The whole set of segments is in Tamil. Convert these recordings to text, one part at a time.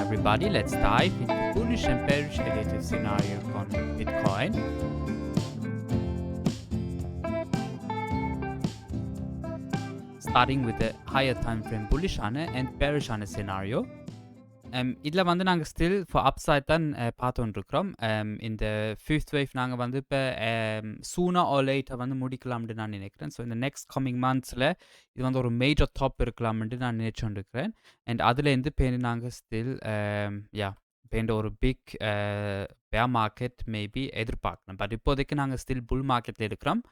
everybody. Let's dive into bullish and bearish relative scenario on Bitcoin. Starting with the higher time frame bullish and bearish scenario. இதில் வந்து நாங்கள் ஸ்டில் ஃபார் அப்சைட் தான் பார்த்துட்டு இருக்கிறோம். இந்த ஃபிஃப்த் வேவ் நாங்கள் வந்து இப்போ சூனா ஆர் லேட்டாக வந்து முடிக்கலாம்னு நான் நினைக்கிறேன். ஸோ இந்த நெக்ஸ்ட் கம்மிங் மந்த்ஸில் இது வந்து ஒரு மேஜர் டாப் இருக்கலாம்னு நான் நினைச்சுட்டு இருக்கிறேன். அண்ட் அதுலேருந்து பேர் நாங்கள் ஸ்டில் பேண்ட் ஒரு பிக் பேர் மார்க்கெட் மேபி எதிர்பார்க்கலாம். பட் இப்போதைக்கு நாங்கள் ஸ்டில் புல் மார்க்கெட்டில் இருக்கிறோம்.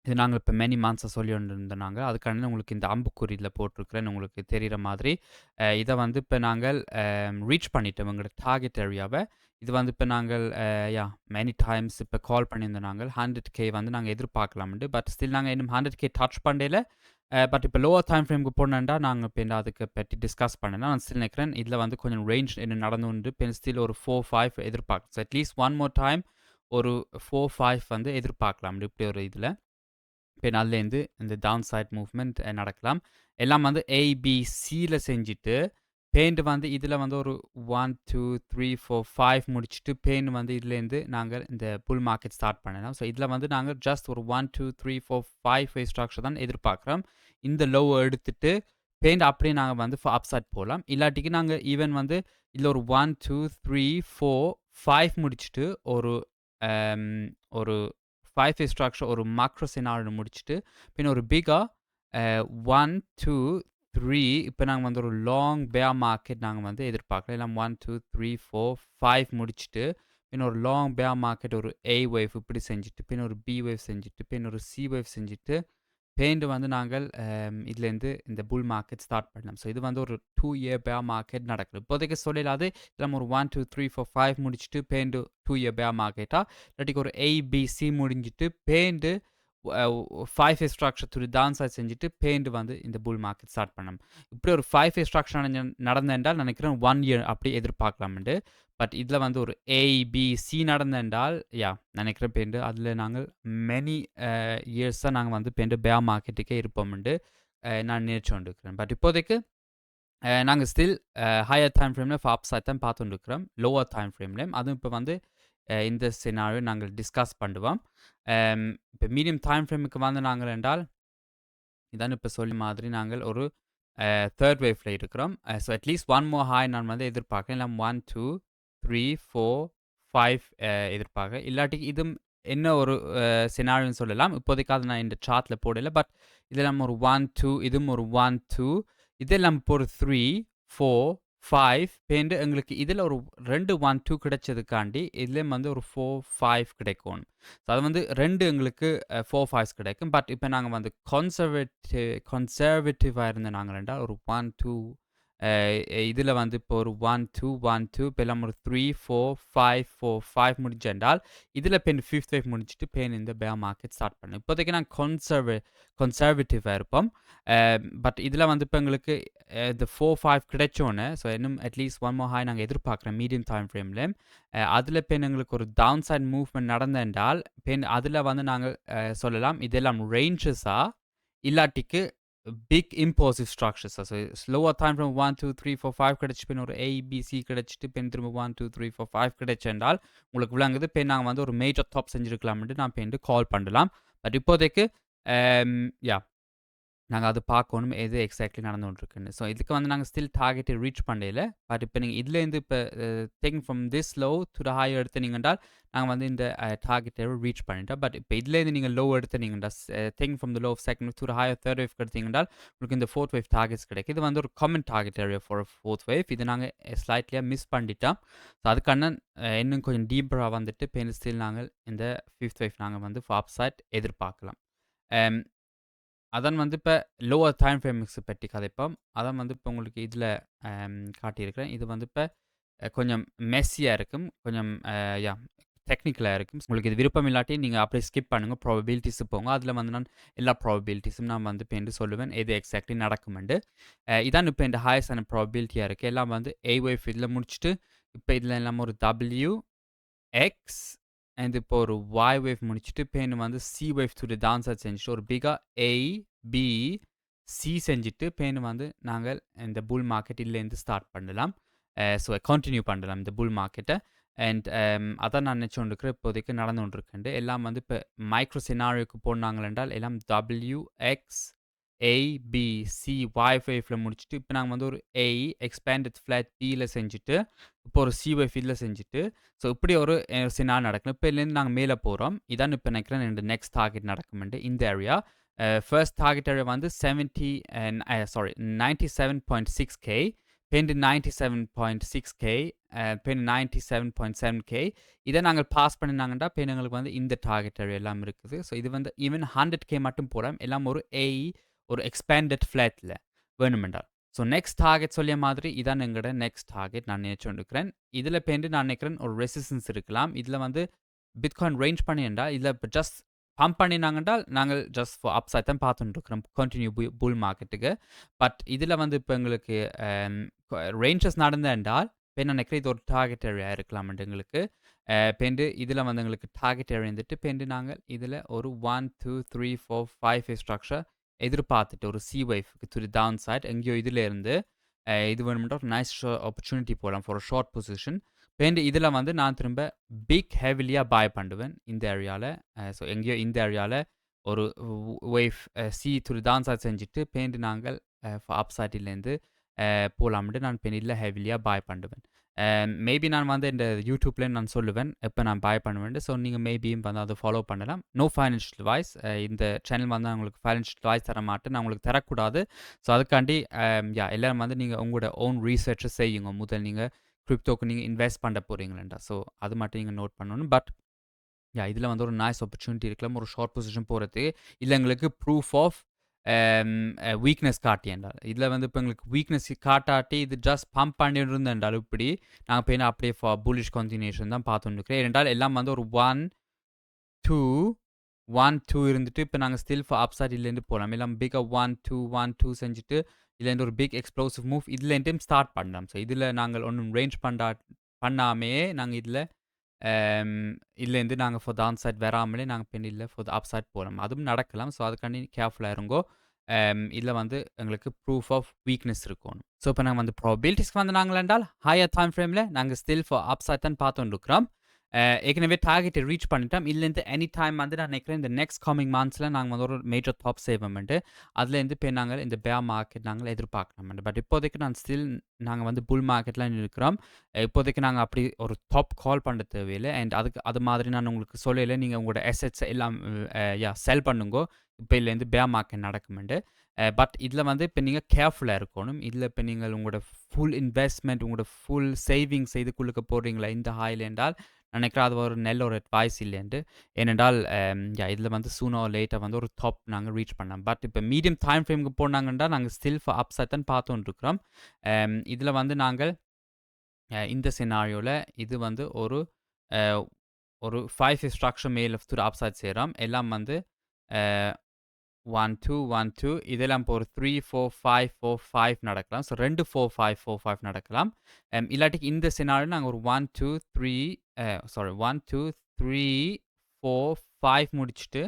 இது நாங்கள் இப்போ மெனி மந்த்ஸை சொல்லி கொண்டு நாங்கள் அதுக்கான உங்களுக்கு இந்த அம்புக்குறியில் போட்டிருக்கிறேன் உங்களுக்கு தெரிகிற மாதிரி. இதை வந்து இப்போ நாங்கள் ரீச் பண்ணிட்டோம் எங்களோட டார்கெட் ஏரியாவை. இது வந்து இப்போ நாங்கள் மெனி டைம்ஸ் இப்போ கால் பண்ணியிருந்தோம் நாங்கள் 100K வந்து நாங்கள் எதிர்பார்க்கலாம்ண்டு. பட் ஸ்டில் நாங்கள் இன்னும் 100K டச் பண்ணல. பட் இப்போ லோவர் டைம் ஃப்ரேமுக்கு போனேன்டா நாங்கள் இப்போ அதுக்கு பற்றி டிஸ்கஸ் பண்ணேன்னா நான் ஸ்டில் நினைக்கிறேன் இதில் வந்து கொஞ்சம் ரேஞ்ச் என்ன நடந்து உண்டு. இப்போ ஸ்டில் ஒரு 4-5 எதிர்பார்க்கலாம். So at least one more time ஒரு 4-5 வந்து எதிர்பார்க்கலாம் இப்படி ஒரு இதில். இப்போ நல்லேருந்து இந்த டவுன் சைட் மூவ்மெண்ட் நடக்கலாம். எல்லாம் வந்து ஏபிசியில் செஞ்சுட்டு பெயிண்ட் வந்து இதில் வந்து ஒரு 1 2 3 4 5 முடிச்சுட்டு பெயிண்ட் வந்து இதுலேருந்து நாங்கள் இந்த புல் மார்க்கெட் ஸ்டார்ட் பண்ணலாம். ஸோ இதில் வந்து நாங்கள் ஜஸ்ட் ஒரு 1 2 3 4 5 ஸ்ட்ரக்சர் தான் எதிர்பார்க்குறோம். இந்த லோவை எடுத்துட்டு பெயிண்ட் அப்படியே நாங்கள் வந்து அப்சைட் போகலாம். இல்லாட்டிக்கு நாங்கள் ஈவன் வந்து இதில் ஒரு 1 2 3 4 5 முடிச்சுட்டு ஒரு 5 ஸ்ட்ரக்சர் ஒரு மேக்ரோ சினாரியோ முடிச்சுட்டு பின்ன ஒரு பிகா 1 2 3 இப்போ நாங்கள் வந்து ஒரு லாங் பேர் மார்க்கெட் நாங்கள் வந்து எதிர்பார்க்கலாம். எல்லாம் 1 2 3 4 5 முடிச்சுட்டு பின்ன ஒரு லாங் பேர் மார்க்கெட் ஒரு A வேவ் இப்படி செஞ்சுட்டு பின்ன ஒரு B வேவ் செஞ்சுட்டு பின்ன ஒரு C வேவ் செஞ்சுட்டு பெயிண்ட் வந்து நாங்கள் இதுலேருந்து இந்த புல் மார்க்கெட் ஸ்டார்ட் பண்ணலாம். ஸோ இது வந்து ஒரு 2 இயர் பேர் மார்க்கெட் நடக்குது. இப்போதைக்கு சொல்லலாது இதில் ஒரு 1 2 3 4 5 முடிச்சுட்டு பெயிண்ட் 2 இயர் பேர் மார்க்கெட்டாக இல்லாட்டிக்கு ஒரு ABC முடிஞ்சிட்டு பெயிண்ட் 5 ஸ்ட்ரக்சர் துடி டவுன் சைட் செஞ்சுட்டு பெயிண்ட் வந்து இந்த புல் மார்க்கெட் ஸ்டார்ட் பண்ணணும். இப்படி ஒரு 5 ஸ்ட்ரக்சர் நடந்தென்றால் நினைக்கிறேன் 1 இயர் அப்படி எதிர்பார்க்கலாம்ண்டு. பட் இதில் வந்து ஒரு ஏபிசி நடந்தென்றால் நினைக்கிறேன் பெயிண்ட் அதில் நாங்கள் மெனி இயர்ஸாக நாங்கள் வந்து பெயிண்ட் பேர் மார்க்கெட்டுக்கே இருப்போம்ண்டு நான் நினைச்சு கொண்டிருக்கிறேன். பட் இப்போதைக்கு நாங்கள் ஸ்டில் ஹையர் டைம் ஃப்ரேமில் ஃபாப் சைட் தான் பார்த்துட்டு இருக்கிறோம். லோவர் டைம் ஃப்ரேம்லேயும் அதுவும் இப்போ வந்து இந்த சினாரியோ நாங்கள் டிஸ்கஸ் பண்ணுவோம். இப்போ மீடியம் டைம் ஃப்ரேமுக்கு வந்து நாங்கள் என்றால் இதான் இப்போ சொல்லி மாதிரி நாங்கள் ஒரு தேர்ட் வேவ்ல இருக்கிறோம். So at least one more hi நான் வந்து எதிர்பார்க்கேன். இல்லை 1 2 3 4 5 எதிர்பார்க்க இல்லாட்டிக்கு இதுவும் என்ன ஒரு சினாரியோன்னு சொல்லலாம். இப்போதைக்கு அது நான் இந்த சார்ட்டில் போடலை. பட் இதெல்லாம் ஒரு 1 2 இதுவும் ஒரு 1 2 இதெல்லாம் இப்போ ஒரு 3 4 5 பேண்டு எங்களுக்கு இதில் ஒரு 2 1 2 கிடைச்சதுக்காண்டி இதுலேயும் வந்து ஒரு 4 5 கிடைக்கும். ஸோ அது வந்து 2 எங்களுக்கு 4 5 கிடைக்கும். பட் இப்போ நாங்கள் வந்து கன்சர்வேட்டிவாக இருந்த நாங்கள் ரெண்டால் ஒரு 1 2 இதில் வந்து இப்போ ஒரு 1 2 1 2 இப்போ எல்லாம் ஒரு 3 4 5 4 5 முடிஞ்சென்றால் இதில் பெண் 5th வேவ் முடிச்சுட்டு பெண் இந்த பேர் மார்க்கெட் ஸ்டார்ட் பண்ணேன். இப்போதைக்கு நான் கன்சர்வேட்டிவாக இருப்போம். பட் இதில் வந்து இப்போ எங்களுக்கு இந்த 4 5 கிடைச்சோன்னே ஸோ இன்னும் அட்லீஸ்ட் ஒன் மோர் ஹாய் நாங்கள் எதிர்பார்க்குறோம் மீடியம் டைம் ஃப்ரேமில். அதில் பெண் எங்களுக்கு ஒரு டவுன் சைட் மூவ்மெண்ட் நடந்தென்றால் பெண் அதில் வந்து நாங்கள் சொல்லலாம் இதெல்லாம் ரேஞ்சஸாக இல்லாட்டிக்கு big impulsive structures. So slower time from 1 2 3 4 5 கிடைச்சி பின் ஒரு ஏபிசி கிடைச்சிட்டு பின் திரும்ப 1 2 3 4 5 கிடைச்சென்றால் உங்களுக்கு விளங்குது பெண் நாங்கள் வந்து ஒரு மேஜர் டாப் செஞ்சுருக்கலாம்ட்டு நான் பெண்ணு கால் பண்ணலாம். பட் இப்போதைக்கு நாங்கள் அது பார்க்கணும் எது எக்ஸாக்ட்லி நடந்து கொண்டிருக்குன்னு. ஸோ இதுக்கு வந்து நாங்கள் ஸ்டில் டார்கெட்டை ரீச் பண்ணல. பட் இப்போ நீங்கள் இதுலேருந்து இப்போ taking from this low to the high எடுத்தீங்கன்றால் நாங்கள் வந்து இந்த டார்கெட்டை ரீச் பண்ணிட்டோம். பட் இப்போ இதுலேருந்து நீங்கள் லோ எடுத்தீங்கன்னா taking from the low of second to the high third wave எடுத்தீங்கன்றால் உங்களுக்கு இந்த ஃபோர்த் வேவ் டார்கெட்ஸ் கிடைக்கும். இது வந்து ஒரு common target area for fourth wave. இது நாங்கள் ஸ்லைட்லியாக மிஸ் பண்ணிட்டோம். ஸோ அதுக்கான இன்னும் கொஞ்சம் டீப்பராக வந்துட்டு பெயின் ஸ்டில் நாங்கள் இந்த 5th வேவ் நாங்கள் வந்து ஃபாப் சைட் எதிர்பார்க்கலாம். அதான் வந்து இப்போ லோவர் டைம் ஃப்ரேம்ஸ் பற்றி கதைப்போம். அதான் வந்து இப்போ உங்களுக்கு இதில் காட்டியிருக்கிறேன். இது வந்து இப்போ கொஞ்சம் மெஸ்ஸியாக இருக்கும், கொஞ்சம் டெக்னிக்கலாக இருக்கும். உங்களுக்கு இது விருப்பம் இல்லாட்டி நீங்கள் அப்படியே ஸ்கிப் பண்ணுங்கள், ப்ராபபிலிட்டிஸு போங்க. அதில் வந்து நான் எல்லா ப்ராபபிலிட்டிஸும் நான் வந்து இப்போ என்று சொல்லுவேன் எது எக்ஸாக்ட்லி நடக்குமெண்டு. இதான் இப்போ இந்த ஹையஸ்டான ப்ராபபிலிட்டியாக இருக்குது. எல்லாம் வந்து A வேவ் இதில் முடிச்சுட்டு இப்போ இதில் எல்லாம் ஒரு WX அண்ட் இப்போ ஒரு Y வேவ் முடிச்சுட்டு பெயின் வந்து C wave to the down side செஞ்சுட்டு ஒரு பிகா A B சி செஞ்சுட்டு பேன் வந்து நாங்கள் இந்த புல் மார்க்கெட் இல்லேருந்து ஸ்டார்ட் பண்ணலாம். ஸோ கண்டினியூ பண்ணலாம் இந்த புல் மார்க்கெட்டை. அண்ட் அதான் நான் நினச்சோண்டிருக்கிறேன் இப்போதைக்கு நடந்து கொண்டிருக்கேன். எல்லாம் வந்து இப்போ மைக்ரோ சினாரியோக்கு போனாங்கள் என்றால் எல்லாம் டபிள்யூ எக்ஸ் ஏ பி சி ஒய் வேவ்ல முடிச்சுட்டு இப்போ நாங்கள் வந்து ஒரு ஏ எக்ஸ்பேண்டட் ஃப்ளாட் பியில் செஞ்சுட்டு இப்போ ஒரு சி ஒய் ஃபில்ல செஞ்சுட்டு ஸோ இப்படி ஒரு சினார் நடக்கணும். இப்போ இதுலேருந்து நாங்கள் மேலே போகிறோம். இதான் இப்போ நினைக்கிறேன் இந்த நெக்ஸ்ட் டார்கெட் நடக்குமெண்டு இந்த ஏரியா. ஃபர்ஸ்ட் டார்கெட் ஏரியா வந்து 97.6K, பின் 97.6K, பின் 97.7K. இதை நாங்கள் பாஸ் பண்ணினாங்கன்னா பின் எங்களுக்கு வந்து இந்த டார்கெட் ஏரியா எல்லாம் இருக்குது. ஸோ இது வந்து ஈவன் 100K மட்டும் போகலாம். எல்லாம் ஒரு ஒரு எக்ஸ்பேண்டட் ஃப்ளாட்டில் வேணுமென்றால். ஸோ நெக்ஸ்ட் டார்கெட் சொல்லிய மாதிரி இதான் எங்களோட நெக்ஸ்ட் டார்கெட் நான் நினைச்சுருக்கிறேன். இதில் பேண்டு நான் நினைக்கிறேன் ஒரு ரெசிஸ்டன்ஸ் இருக்கலாம். இதில் வந்து பிட்காயின் ரேஞ்ச் பண்ணிண்டா இதில் இப்போ ஜஸ்ட் பம்ப் பண்ணினாங்கன்றால் நாங்கள் ஜஸ்ட் ஃபார் அப்சைட் தான் பார்த்துட்டு இருக்கிறோம் கண்டினியூ புல் மார்க்கெட்டுக்கு. பட் இதில் வந்து இப்போ எங்களுக்கு ரேஞ்சஸ் நடந்தால் இப்போ நான் நினைக்கிறேன் இது ஒரு டார்கெட் ஏரியா இருக்கலாம்ட்டு எங்களுக்கு. பேண்டு இதில் வந்து எங்களுக்கு டார்கெட் ஏரியா இருந்துட்டு பேண்டு நாங்கள் இதில் ஒரு 1 2 3 4 5 ஸ்ட்ரக்சர் எதிர்பார்த்துட்டு ஒரு சி வைஃப்க்கு டு தி டவுன் சைட் எங்கேயோ இதில் இருந்து இது வேணுமெண்டா ஒரு நைஸ் ஆப்பர்ச்சுனிட்டி போகலாம் ஃபார் ஷார்ட் பொசிஷன். பேண்டு இதில் வந்து நான் திரும்ப பிக் ஹெவிலியாக பாய் பண்ணுவேன் இந்த ஏரியாவில். ஸோ எங்கேயோ இந்த ஏரியாவில் ஒரு wave C to the down side செஞ்சுட்டு பேண்டு நாங்கள் அப் சைட்டிலேருந்து போகலாம்ட்டு நான் பெண்ணில் ஹெவிலியாக பாய் பண்ணுவேன். மேபி நான் வந்து இந்த யூடியூப்ல நான் சொல்லுவேன் எப்போ நான் பாய் பண்ணுவேன். ஸோ நீங்கள் மேபியும் வந்து அதை ஃபாலோ பண்ணலாம். No financial advice. இந்த சேனல் வந்து நான் உங்களுக்கு ஃபைனான்ஷியல் அட்வைஸ் தர மாட்டேன், நான் உங்களுக்கு தரக்கூடாது. ஸோ அதுக்காண்டி எல்லோரும் வந்து நீங்கள் உங்களோட ஓன் ரீசர்ச்சை செய்யுங்க. முதல் நீங்கள் கிரிப்டோக்கு நீங்கள் இன்வெஸ்ட் பண்ண போகிறீங்களா. ஸோ அது மட்டும் நீங்கள் நோட் பண்ணணும். பட் இதில் வந்து ஒரு நைஸ் ஆப்பர்ச்சுனிட்டி இருக்கலாம் ஒரு ஷார்ட் பொசிஷன் போகிறதுக்கு. இல்லை எங்களுக்கு ப்ரூஃப் ஆஃப் வீக்னஸ் காட்டியென்றால் இதில் வந்து இப்போ எங்களுக்கு வீக்னஸ் காட்டாட்டி இது ஜஸ்ட் பம்ப் பண்ணிட்டு இருந்தேன்றால் இப்படி நாங்கள் போய் அப்படியே புல்லிஷ் கண்டினியூஷன் தான் பார்த்துட்டு இருக்கிறேன். ஏனென்றால் எல்லாம் வந்து ஒரு 1 2 இருந்துட்டு இப்போ நாங்கள் ஸ்டில் ஃபார் அப்சைட் இதுலேருந்து போகலாம். எல்லாம் பிக்காக 1 2 செஞ்சுட்டு இதுலேருந்து ஒரு பிக் எக்ஸ்ப்ளோசிவ் மூவ் இதுலேருந்தும் ஸ்டார்ட் பண்ணலாம். ஸோ இதில் நாங்கள் ஒன்றும் ரேஞ்ச் பண்ணாமே நாங்கள் இதில் இதுலேருந்து நாங்கள் ஃபார் த ஆன் சைட் வராமலே நாங்கள் பெண் இல்லை ஃபார் த அப் சைட் போகிறோம். அதுவும் நடக்கலாம். ஸோ அதுக்காண்டி கேர்ஃபுல்லாக இருங்கோ. இதில் வந்து எங்களுக்கு ப்ரூஃப் ஆஃப் வீக்னஸ் இருக்கணும். ஸோ இப்போ நாங்கள் வந்து ப்ராபிலிட்டிஸ்க்கு வந்து நாங்கள் என்றால் ஹையர் டைம் ஃப்ரேமில் நாங்கள் ஸ்டில் ஃபார் அப் சைட் தான் பார்த்துட்டு இருக்கிறோம். ஏற்கனவே டார்கெட்டை ரீச் பண்ணிட்டோம். இதுலேருந்து எனி டைம் வந்து நான் நினைக்கிறேன் இந்த நெக்ஸ்ட் கமிங் மந்த்ஸில் நாங்கள் வந்து ஒரு மேஜர் டாப் செய்வோம்ட்டு அதுலேருந்து இப்போ நாங்கள் இந்த பேர் மார்க்கெட் நாங்கள் எதிர்பார்க்கணும். பட் இப்போதைக்கு நான் ஸ்டில் நாங்கள் வந்து புல் மார்க்கெட்லாம் இருக்கிறோம். இப்போதைக்கு நாங்கள் அப்படி ஒரு டாப் கால் பண்ண தேவையில்லை. அண்ட் அது மாதிரி நான் உங்களுக்கு சொல்லலை நீங்கள் உங்களோட அசெட்ஸை எல்லாம் செல் பண்ணுங்க. இப்போ இதுலேருந்து பேர் மார்க்கெட் நடக்குமெண்டு. பட் இதில் வந்து இப்போ நீங்கள் கேர்ஃபுல்லாக இருக்கணும். இதில் இப்போ நீங்கள் உங்களோட ஃபுல் இன்வெஸ்ட்மெண்ட் உங்களோட ஃபுல் சேவிங்ஸ் இதுக்குள்ளுக்க போடுறீங்களா இந்த ஹாயில் என்றால் நினைக்கிறேன் அது ஒரு நல்ல ஒரு அட்வைஸ் இல்லைன்ட்டு. ஏனென்றால் இதில் வந்து சூனோ லேட்டாக வந்து ஒரு டாப் நாங்கள் ரீச் பண்ணோம். பட் இப்போ மீடியம் டைம் ஃப்ரேமுக்கு போனாங்கன்னா நாங்கள் ஸ்டில் ஃபார் அப்சைட் தான் பார்த்துட்டு இருக்கிறோம். இதில் வந்து நாங்கள் இந்த சினாரியோவில் இது வந்து ஒரு 5 ஸ்ட்ரக்சர் மேல் டு அப்சைட் செய்கிறோம். எல்லாம் வந்து 1 2 1 2 இதெல்லாம் இப்போ ஒரு 3 4 5 4 5 நடக்கலாம். ஸோ 2 4 5 4 5 நடக்கலாம். இல்லாட்டிக்கு இந்த சினாரியோ நாங்கள் ஒரு 1 2 3 1 2 3 4 5 முடிச்சுட்டு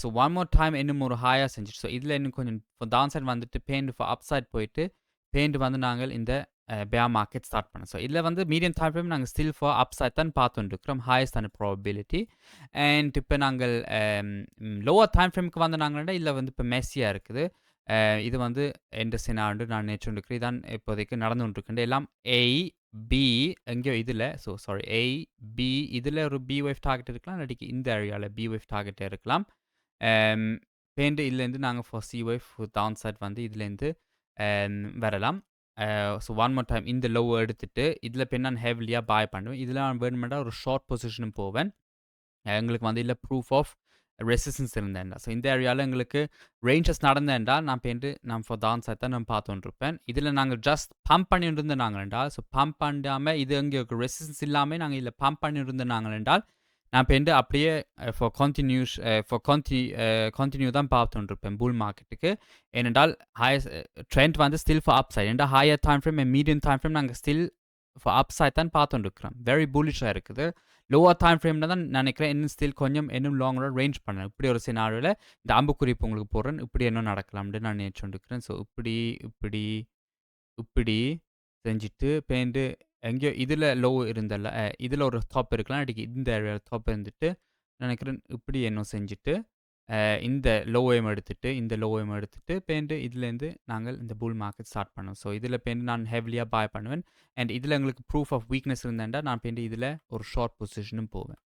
ஸோ ஒன் மோர் டைம் இன்னும் ஒரு ஹையாக செஞ்சுட்டு ஸோ இதில் இன்னும் கொஞ்சம் டவுன் சைட் வந்துட்டு பேண்ட் ஃபார் அப் சைட் போயிட்டு பேண்ட் வந்து நாங்கள் இந்த பேர் மார்க்கெட் ஸ்டார்ட் பண்ணோம். ஸோ இதில் வந்து மீடியம் டைம் ஃப்ரேம் நாங்கள் ஸ்டில் ஃபார் அப் சைட் தான் பார்த்துட்டு இருக்கிறோம். ஹையஸ்டான ப்ராபபிலிட்டி. அண்ட் இப்போ நாங்கள் லோவர் டைம் ஃப்ரேமுக்கு வந்து நாங்கள் இதில் வந்து இப்போ மெஸ்ஸியாக இருக்குது. இது வந்து எந்த சினாண்டு நான் நினச்சிட்டு இருக்கிறேன். இதான் இப்போதைக்கு நடந்துகிட்டு இருக்குண்டு எல்லாம் ஏ பி எங்கேயோ இதில் ஏ பி இதில் ஒரு பி ஒய்ஃப் டார்கெட் இருக்கலாம். இல்லாட்டிக்கு இந்த ஏரியாவில் பி ஒய்ஃப் டார்கெட் இருக்கலாம். பேண்டு இதுலேருந்து நாங்கள் for C wave down side வந்து இதுலேருந்து வரலாம். ஸோ ஒன் மோர் டைம் இந்த லோ எடுத்துகிட்டு இதில் இப்போ நான் ஹெவிலியாக பாய் பண்ணுவேன். இதில் நான் வேணுமெண்டா ஒரு ஷார்ட் பொசிஷனும் போவேன். எங்களுக்கு வந்து இல்லை ப்ரூஃப் ஆஃப் ரெசிஸ்டன்ஸ் இருந்தேன்டா. ஸோ இந்த ஏரியாவில் எங்களுக்கு ரேஞ்சஸ் நடந்தேன்டா நான் பேண்டு நான் ஃபார் டான் சைட் தான் நான் பார்த்துட்டு இருப்பேன். இதில் நாங்கள் ஜஸ்ட் பம்ப் பண்ணிட்டு இருந்தேன் நாங்கள்டா. ஸோ பம்ப் பண்ணாமல் இது எங்கே ரெசிஸ்டன்ஸ் இல்லாமல் நாங்கள் இதில் பம்ப் பண்ணிட்டு இருந்தேன் நாங்கள்டால் நான் பேண்டு அப்படியே ஃபார் கண்டினியூ தான் பார்த்துட்டு இருப்பேன் புல் மார்க்கெட்டுக்கு. ஏனென்றால் ட்ரெண்ட் வந்து ஸ்டில் ஃபார் அப் சைட் ஏன்டா higher time frame medium time frame நாங்கள் ஸ்டில் ஃபார் அப் சைட் தான் பார்த்துட்டு இருக்கிறோம். வெரி புல்லிஷாக இருக்குது. லோவர் டைம் ஃப்ரேம்ல தான் நினைக்கிறேன் இன்னும் ஸ்டில் கொஞ்சம் இன்னும் லாங்கராக ரேஞ்ச் பண்ணலாம். இப்படி ஒரு சினாரியோவில் இந்த அம்புக்குறி இப்போ உங்களுக்கு போடுறேன். இப்படி என்ன நடக்கலாம்னு நான் நினச்சோண்டிருக்கிறேன். ஸோ இப்படி இப்படி இப்படி செஞ்சுட்டு பேண்டு எங்கேயோ இதில் லோ இருந்தல்ல இதில் ஒரு டாப் இருக்கலாம். அடிக்கு இந்த ஏரியாவில் டாப் இருந்துட்டு நினைக்கிறேன் இப்படி என்ன செஞ்சுட்டு இந்த லோவையும் எடுத்துட்டு இந்த லோவையும் எடுத்துட்டு பேண்டு இதுலேருந்து நாங்கள் இந்த புல் மார்க்கெட் ஸ்டார்ட் பண்ணோம். ஸோ இதில் பேண்டு நான் ஹெவிலியாக பாய் பண்ணுவேன். அண்ட் இதில் எங்களுக்கு ப்ரூஃப் ஆஃப் வீக்னஸ் இருந்தேன்டா நான் பேண்டு இதில் ஒரு ஷார்ட் பொசிஷனும் போவேன்.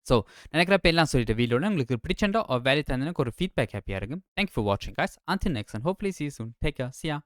ஸோ நினைக்கிறப்ப எல்லாம் சொல்லிட்டு வீடியோவில் உங்களுக்கு பிடிச்சண்டா வேலை தந்தனுக்கு ஒரு ஃபீட்பேக் ஹாப்பியாக இருக்கும். தேங்க்யூ ஃபார் வாட்சிங் guys. Until next and hopefully see you soon. Take care. See ya.